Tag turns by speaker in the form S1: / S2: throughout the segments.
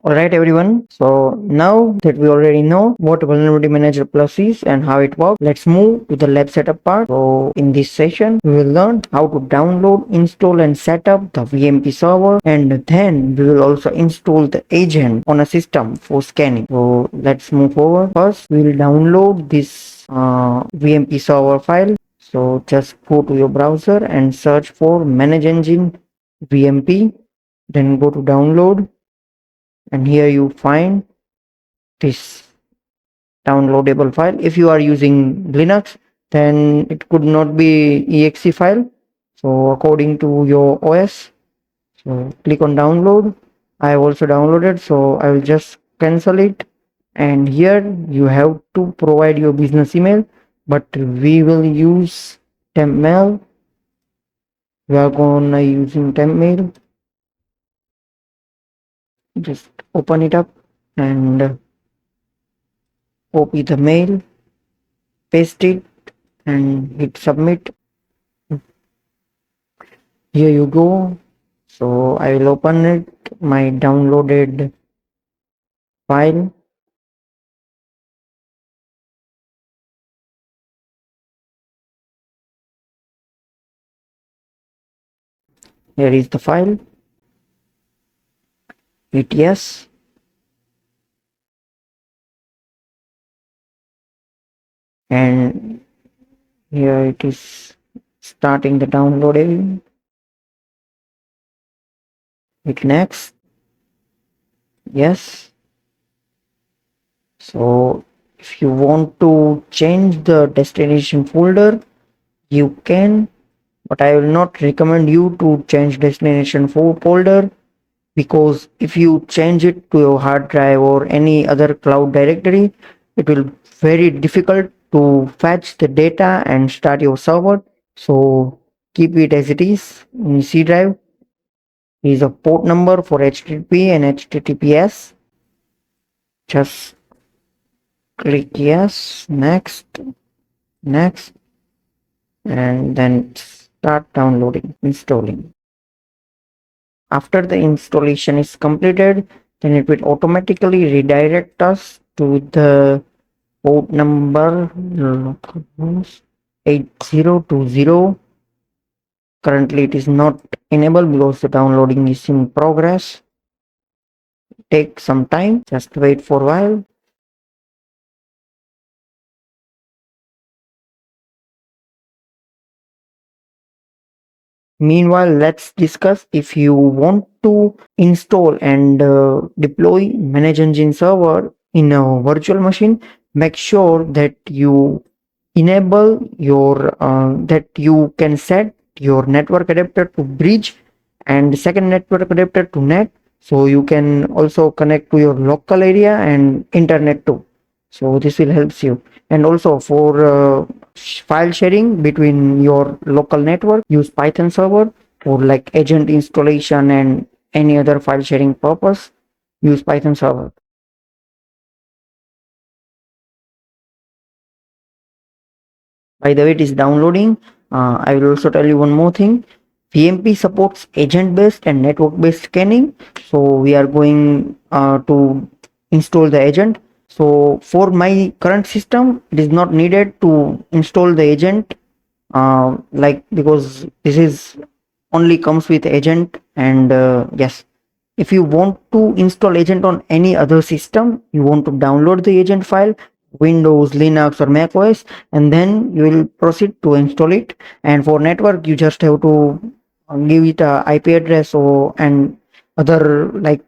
S1: Alright everyone, so now that we already know what Vulnerability Manager Plus is and how it works, let's move to the lab setup part. So in this session, we will learn how to download, install and set up the VMP server, and then we will also install the agent on a system for scanning. So let's move forward. First, we will download this VMP server file. So just go to your browser and search for Manageengine VMP, then go to download. And here you find this downloadable file. If you are using Linux, then it could not be exe file, so according to your OS. So click on download. I have also downloaded, so I will just cancel it. And here you have to provide your business email, but we will use temp mail. We are gonna using temp mail. Just open it up and copy the mail, paste it and hit submit. Here you go. So I will open it, my downloaded file. Here is the file. Hit yes. And here it is starting the downloading. Hit next. Yes. So if you want to change the destination folder, you can, but I will not recommend you to change destination folder, because if you change it to your hard drive or any other cloud directory, it will very difficult to fetch the data and start your server. So keep it as it is in C drive. Is a port number for HTTP and HTTPS. Just click yes, next, and then start downloading, installing. After the installation is completed, then it will automatically redirect us to the port number 8020. Currently it is not enabled because the downloading is in progress. Take some time, just wait for a while. Meanwhile, let's discuss if you want to install and deploy Manageengine server in a virtual machine. Make sure that you enable your that you can set your network adapter to bridge and second network adapter to net, so you can also connect to your local area and internet too. So this will help you. And also for file sharing between your local network, use Python server. For like agent installation and any other file sharing purpose, use Python server. By the way, it is downloading. I will also tell you one more thing. VMP supports agent-based and network-based scanning. So we are going to install the agent. So for my current system, it is not needed to install the agent, because this is only comes with agent. And yes, if you want to install agent on any other system, you want to download the agent file, Windows, Linux or Mac OS, and then you will proceed to install it. And for network, you just have to give it a IP address or and other like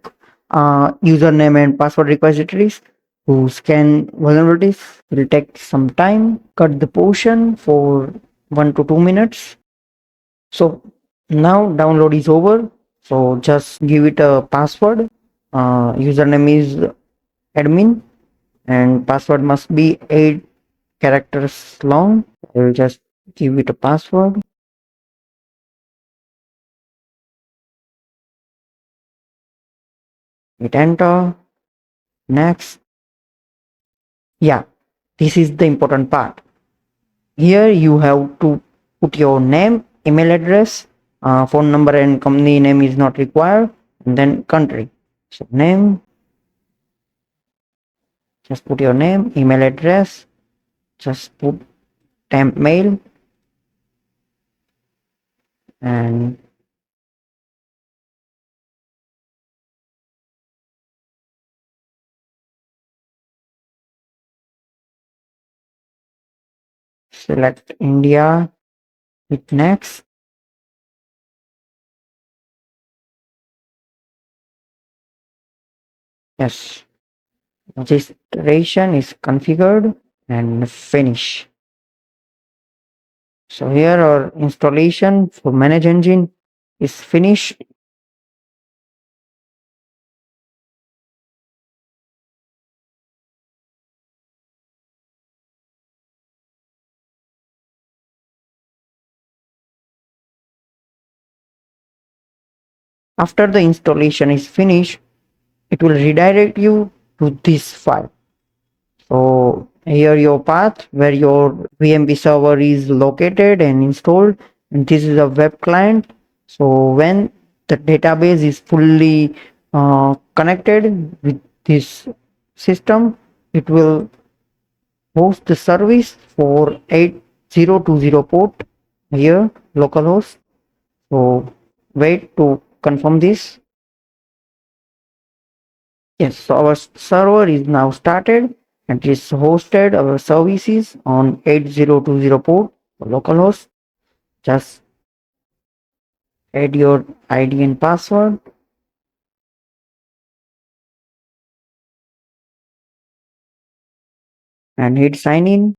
S1: username and password repositories to scan vulnerabilities. It will take some time. Cut the portion for 1 to 2 minutes. So now download is over. So just give it a password. Username is admin and password must be 8 characters long. I will just give it a password. Hit enter. Next. Yeah, this is the important part. Here you have to put your name, email address, phone number and company name is not required, and then country. So name, Just put your name, email address, just put temp mail, and select India, hit next. Yes, registration is configured and finish. So here our installation for ManageEngine is finished. After the installation is finished, it will redirect you to this file. So here your path where your VMP server is located and installed, and this is a web client. So when the database is fully connected with this system, it will host the service for 8020 port here localhost. So wait to confirm this. Yes, so our server is now started and is hosted our services on 8020 port localhost. Just add your ID and password and hit sign in.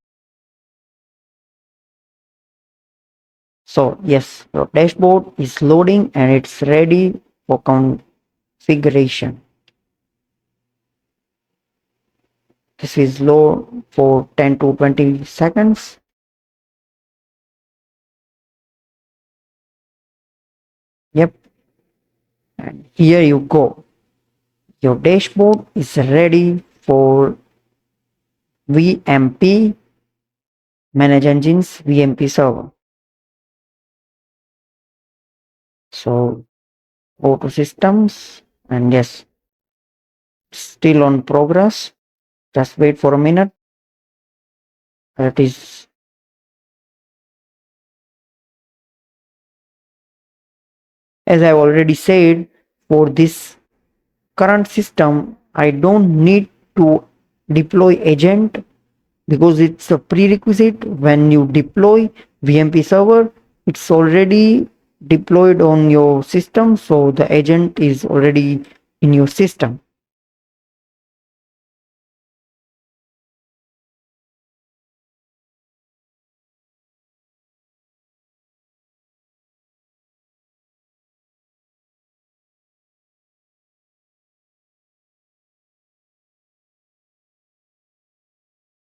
S1: So yes, your dashboard is loading and it's ready for configuration. This is low for 10 to 20 seconds. Yep, and here you go. Your dashboard is ready for VMP, ManageEngine's VMP server. So go to systems and yes, still on progress. Just wait for a minute. That is, as I've already said, for this current system, I don't need to deploy agent because it's a prerequisite. When you deploy VMP server, it's already deployed on your system, so the agent is already in your system.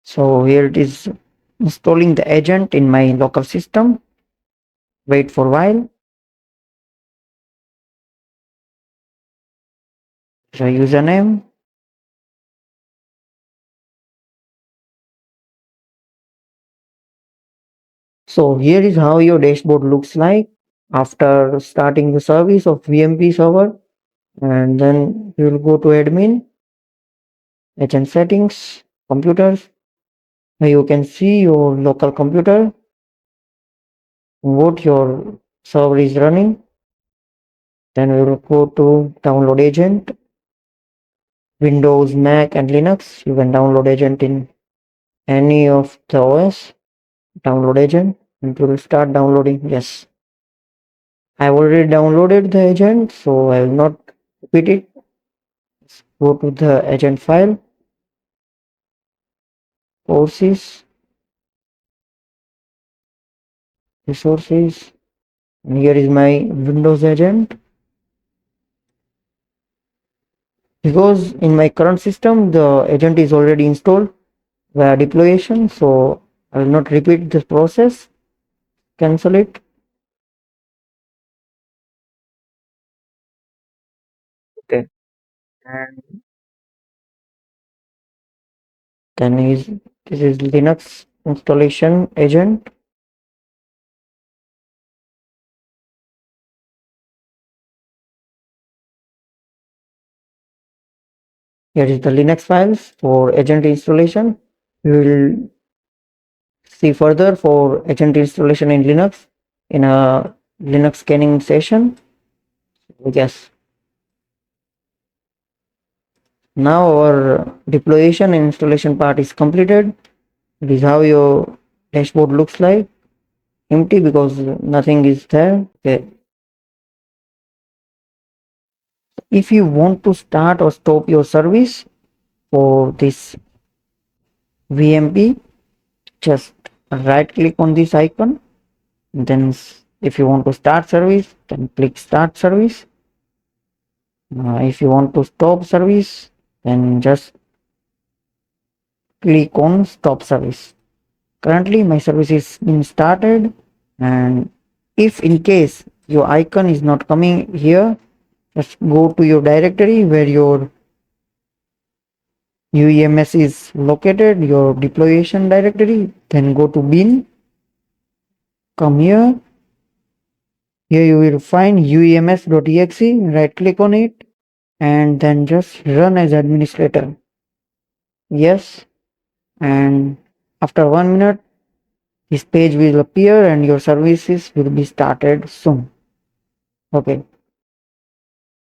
S1: So here it is installing the agent in my local system. Wait for a while. The username. So here is how your dashboard looks like after starting the service of VMP server, and then you will go to admin, agent settings, computers. Now you can see your local computer, what your server is running. Then we will go to download agent, Windows, Mac and Linux. You can download agent in any of the OS. Download agent and it will start downloading. Yes, I've already downloaded the agent, so I will not repeat it. Go to the agent file, courses, resources, and here is my Windows agent. Because in my current system, the agent is already installed via deployation, so I will not repeat this process. Cancel it. Okay. And then this is Linux installation agent. Here is the Linux files for agent installation. We will see further for agent installation in Linux in a Linux scanning session. Yes. Now our deployation and installation part is completed. This is how your dashboard looks like. Empty because nothing is there. Okay. If you want to start or stop your service for this VMP, just right click on this icon. Then if you want to start service, then click start service. If you want to stop service, then just click on stop service. Currently my service is being started, and if in case your icon is not coming here, just go to your directory where your UEMS is located, your deployation directory, then go to bin, come here. Here you will find uems.exe, right click on it and then just run as administrator. Yes, and after 1 minute this page will appear and your services will be started soon. Okay.